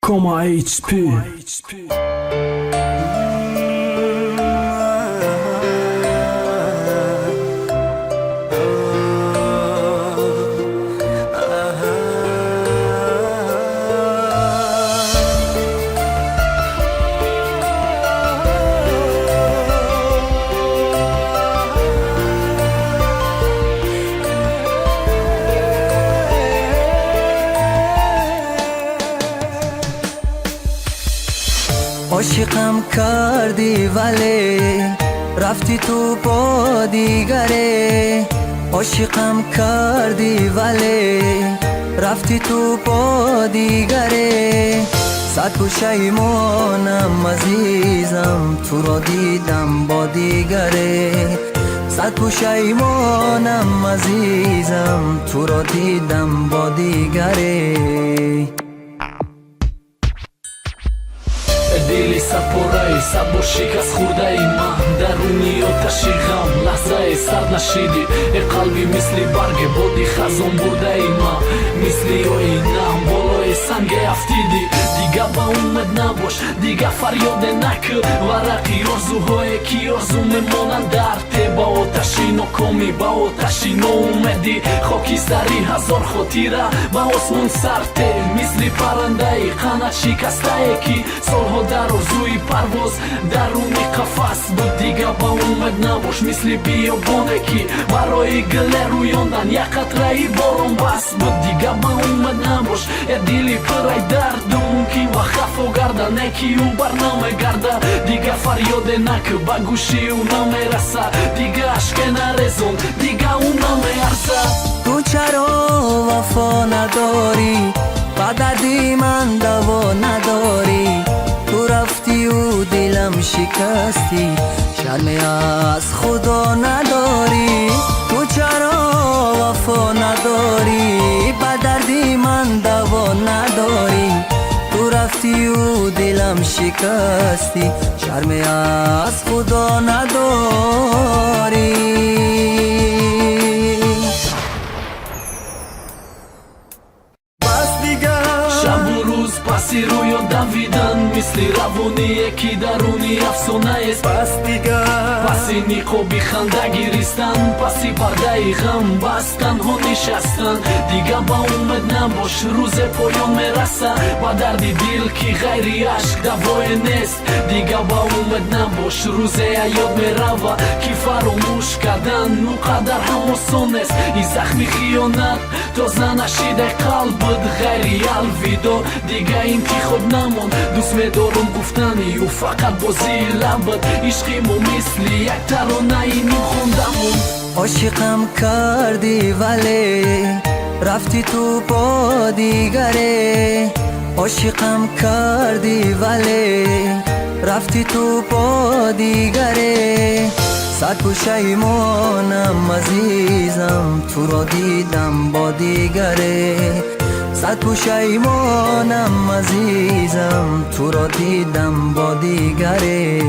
Coma HP. عاشقم کردی ولی رفتی تو با دیگره. عاشقم کردی ولی رفتی تو با دیگره. صد پشیمانم عزیزم تو را دیدم با دیگره. صد پشیمانم عزیزم تو را دیدم با دیگره. دیلی سپره سب و شکست خورده ای من درونی آتشی غم لحظه سرد نشیدی ای قلبی مثلی برگ بودی خزون بوده ای من مثلی و اینم بالای سنگ افتیدی دیگه با اومد نباش دیگه فریاد نکر ورقی آرزوهای کی آرزو میمانند در ته با آتشی ناکامی با آتشی ناامیدی خاکی سری هزار خاطره با آسمون سر ته مثلی پرنده ای قنات شکسته یکی سالها در آرزوی پرواز درونی قفس بود دیگه با اومد نباش مثل بیابانه کی برای گله رویاندن یک قطره باران بس بود دیگه با اومد نباش دیلی پرای دردون کی و خفا گردن یکی او برنامه گرده دیگه فریاد نکه با گوشی او نمیرسه دیگه عشق نرزون دیگه او نمیارزه. تو چرا وفا نداری با دردی من دوا نداری. تو رفتی و دلم شکستی شرمی از خدا نداری. تو چرا وفا نداری با دردی من دوا نداری. تو رفتی و دلم شکستی شرمی از خدا نداری. پسی روی دویدن مثل روانی یکی درونی افسانه است. پس دیگه پسی نیقابی خنده گریستن پسی پرده غم بستن ها نشستن دیگه با اومد نباش روز پایان میرسه با دردی دل کی غیری عشق دوای نیست دیگه با اومد نباش روز یاد میروه کی فراموش کردن نو قدر هم آسان است. این زخمی خیانت تازه نشیده قلبت غیری الویدا دیگه این که خود نمان دوست میدارم گفتنی و فقط بازی لبت عشقی مو مثلی یک ترانه اینو خوندمون. عاشقم کردی ولی رفتی تو با دیگره. عاشقم کردی ولی رفتی تو با دیگره. صد پشیمانم عزیزم تو را دیدم با دیگره. صد پشیمانم عزیزم تو را دیدم با دیگره.